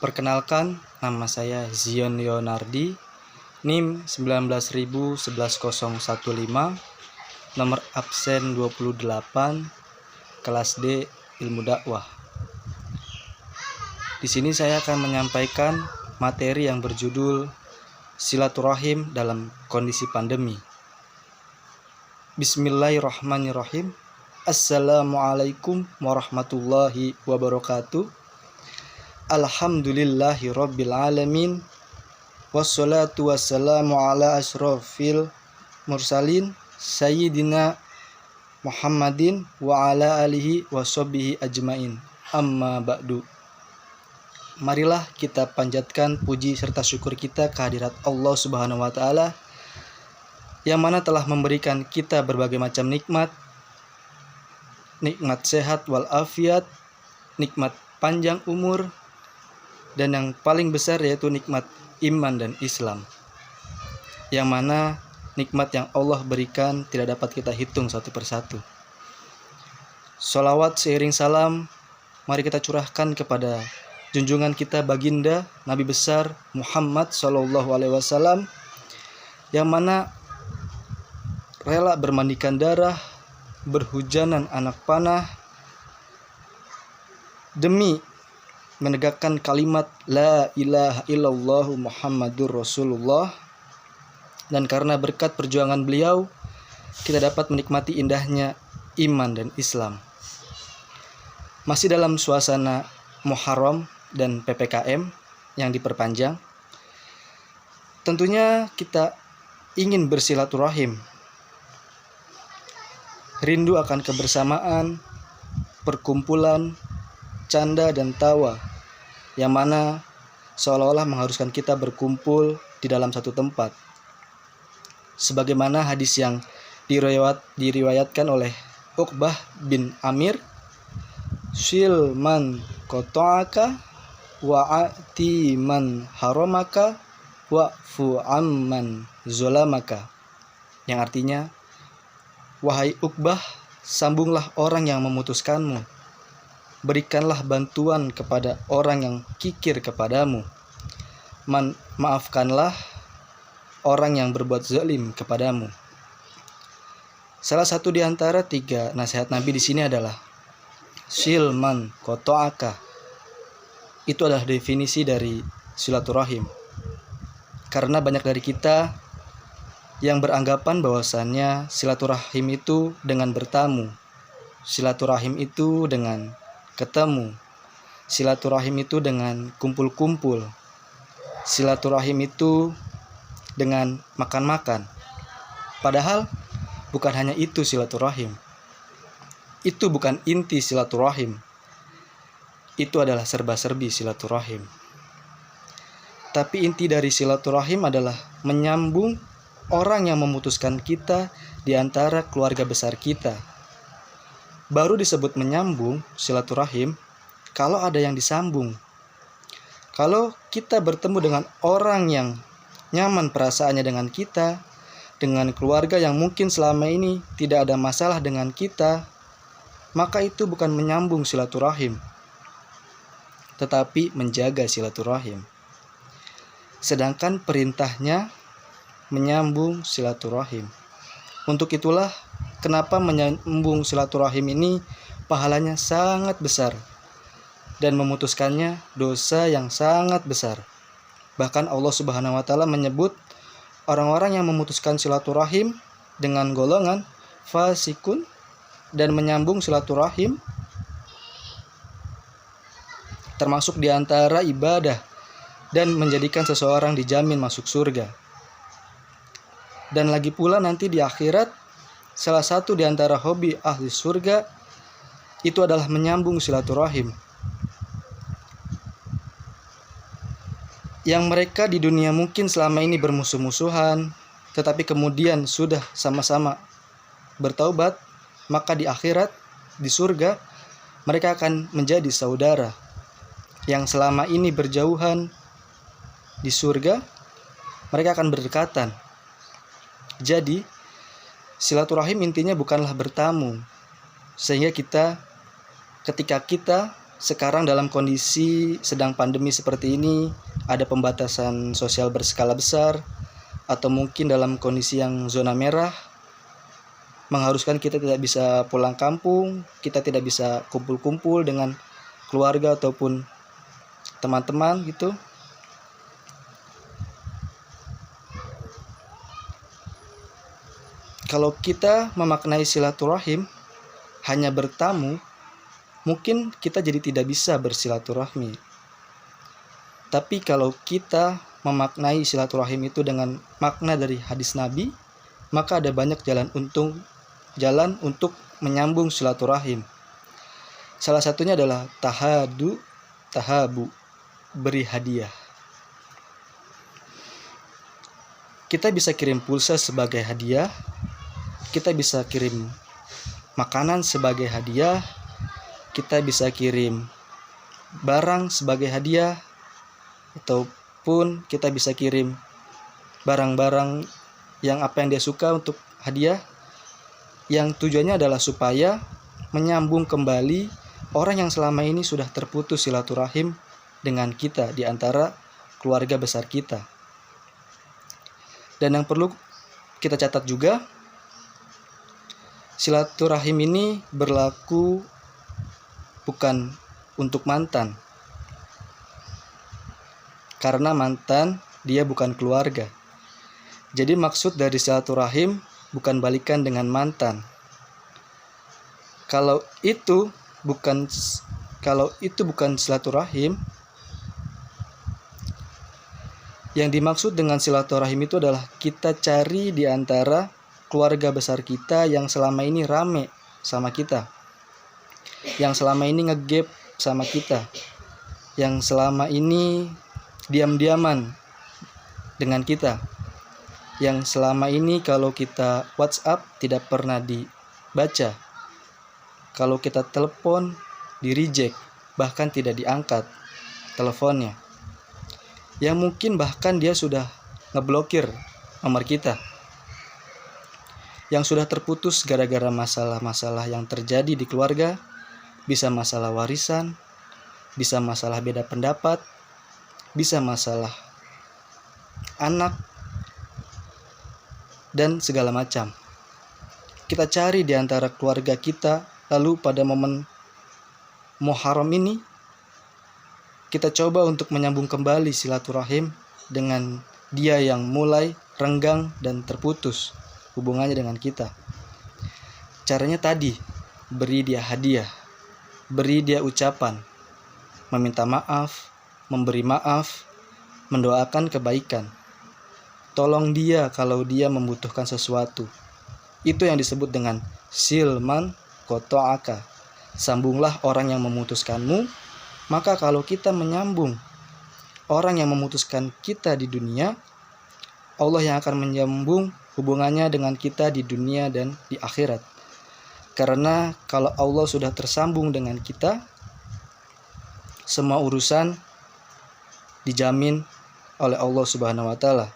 Perkenalkan, nama saya Zion Leonardi, NIM 19.11015, nomor absen 28, kelas D, Ilmu Dakwah. Di sini saya akan menyampaikan materi yang berjudul Silaturahim dalam kondisi pandemi. Bismillahirrahmanirrahim. Assalamualaikum warahmatullahi wabarakatuh. Alhamdulillahi rabbil alamin. Wassalatu wassalamu ala asrofil mursalin Sayyidina Muhammadin wa ala alihi wa sahbihi ajmain. Amma ba'du. Marilah kita panjatkan puji serta syukur kita kehadirat Allah Subhanahu wa taala yang mana telah memberikan kita berbagai macam nikmat sehat walafiat, nikmat panjang umur, dan yang paling besar yaitu nikmat iman dan Islam, yang mana nikmat yang Allah berikan tidak dapat kita hitung satu persatu. Sholawat seiring salam mari kita curahkan kepada junjungan kita baginda Nabi besar Muhammad SAW, yang mana rela bermandikan darah, berhujanan anak panah demi menegakkan kalimat La ilaha illallah Muhammadur Rasulullah. Dan karena berkat perjuangan beliau, kita dapat menikmati indahnya iman dan Islam. Masih dalam suasana Muharram dan PPKM yang diperpanjang, tentunya kita ingin bersilaturahim, rindu akan kebersamaan, perkumpulan, canda dan tawa, yang mana seolah-olah mengharuskan kita berkumpul di dalam satu tempat. Sebagaimana hadis yang diriwayatkan oleh Uqbah bin Amir, Silman qata'aka wa'ati man haramaka wa'fu amman zolamaka, yang artinya, wahai Uqbah, sambunglah orang yang memutuskanmu, berikanlah bantuan kepada orang yang kikir kepadamu, maafkanlah orang yang berbuat zalim kepadamu. Salah satu di antara 3 nasihat Nabi di sini adalah silman qata'aka. Itu adalah definisi dari silaturahim. Karena banyak dari kita yang beranggapan bahwasannya silaturahim itu dengan bertamu, silaturahim itu dengan ketemu, silaturahim itu dengan kumpul-kumpul, silaturahim itu dengan makan-makan. Padahal bukan hanya itu silaturahim. Itu bukan inti silaturahim. Itu adalah serba-serbi silaturahim. Tapi inti dari silaturahim adalah menyambung orang yang memutuskan kita di antara keluarga besar kita. Baru disebut menyambung silaturahim kalau ada yang disambung. Kalau kita bertemu dengan orang yang nyaman perasaannya dengan kita, dengan keluarga yang mungkin selama ini tidak ada masalah dengan kita, maka itu bukan menyambung silaturahim, tetapi menjaga silaturahim. Sedangkan perintahnya menyambung silaturahim. Untuk itulah kenapa menyambung silaturahim ini pahalanya sangat besar dan memutuskannya dosa yang sangat besar. Bahkan Allah Subhanahu wa taala menyebut orang-orang yang memutuskan silaturahim dengan golongan fasikun dan menyambung silaturahim termasuk di antara ibadah dan menjadikan seseorang dijamin masuk surga. Dan lagi pula nanti di akhirat, salah satu di antara hobi ahli surga itu adalah menyambung silaturahim. Yang mereka di dunia mungkin selama ini bermusuh-musuhan, tetapi kemudian sudah sama-sama bertaubat, maka di akhirat, di surga, mereka akan menjadi saudara. Yang selama ini berjauhan, di surga, mereka akan berdekatan. Jadi, silaturahim intinya bukanlah bertamu, sehingga ketika kita sekarang dalam kondisi sedang pandemi seperti ini, ada pembatasan sosial berskala besar, atau mungkin dalam kondisi yang zona merah, mengharuskan kita tidak bisa pulang kampung, kita tidak bisa kumpul-kumpul dengan keluarga ataupun teman-teman gitu. Kalau kita memaknai silaturahim hanya bertamu, mungkin kita jadi tidak bisa bersilaturahmi. Tapi kalau kita memaknai silaturahim itu dengan makna dari hadis Nabi, maka ada banyak jalan untuk menyambung silaturahim. Salah satunya adalah tahabu, beri hadiah. Kita bisa kirim pulsa sebagai hadiah, kita bisa kirim makanan sebagai hadiah, kita bisa kirim barang sebagai hadiah, ataupun kita bisa kirim barang-barang yang apa yang dia suka untuk hadiah, yang tujuannya adalah supaya menyambung kembali orang yang selama ini sudah terputus silaturahim dengan kita di antara keluarga besar kita. Dan yang perlu kita catat juga, silaturahim ini berlaku bukan untuk mantan, karena mantan dia bukan keluarga. Jadi maksud dari silaturahim bukan balikan dengan mantan. Kalau itu bukan silaturahim, yang dimaksud dengan silaturahim itu adalah kita cari di antara keluarga besar kita yang selama ini rame sama kita, yang selama ini ngegap sama kita, yang selama ini diam-diaman dengan kita, yang selama ini kalau kita WhatsApp tidak pernah dibaca, kalau kita telepon di reject, bahkan tidak diangkat teleponnya, yang mungkin bahkan dia sudah ngeblokir nomor kita, yang sudah terputus gara-gara masalah-masalah yang terjadi di keluarga, bisa masalah warisan, bisa masalah beda pendapat, bisa masalah anak, dan segala macam. Kita cari di antara keluarga kita, lalu pada momen Muharram ini, kita coba untuk menyambung kembali silaturahim dengan dia yang mulai renggang dan terputus hubungannya dengan kita. Caranya tadi, beri dia hadiah, beri dia ucapan, meminta maaf, memberi maaf, mendoakan kebaikan. Tolong dia kalau dia membutuhkan sesuatu. Itu yang disebut dengan silman qata'aka. Sambunglah orang yang memutuskanmu. Maka kalau kita menyambung orang yang memutuskan kita di dunia, Allah yang akan menyambung hubungannya dengan kita di dunia dan di akhirat. Karena kalau Allah sudah tersambung dengan kita, semua urusan dijamin oleh Allah Subhanahu wa taala.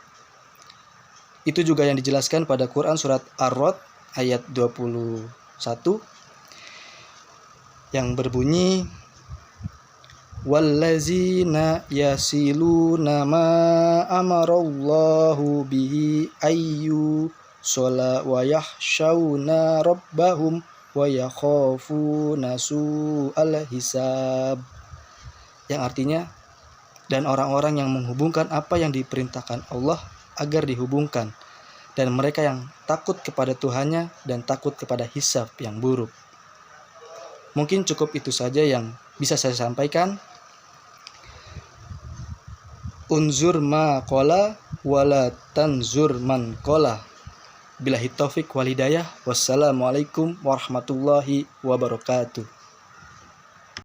Itu juga yang dijelaskan pada Quran surat Ar-Ra'd ayat 21 yang berbunyi, wallazina yasiluna ma amarallahu bihi ayyu shola wa yahshauna rabbahum wa yakhafuna su'al hisab, yang artinya, dan orang-orang yang menghubungkan apa yang diperintahkan Allah agar dihubungkan, dan mereka yang takut kepada Tuhannya dan takut kepada hisab yang buruk. Mungkin cukup itu saja yang bisa saya sampaikan. Unzur ma qala wala tanzur man qala. Billahi taufik wal hidayah. Wassalamualaikum warahmatullahi wabarakatuh.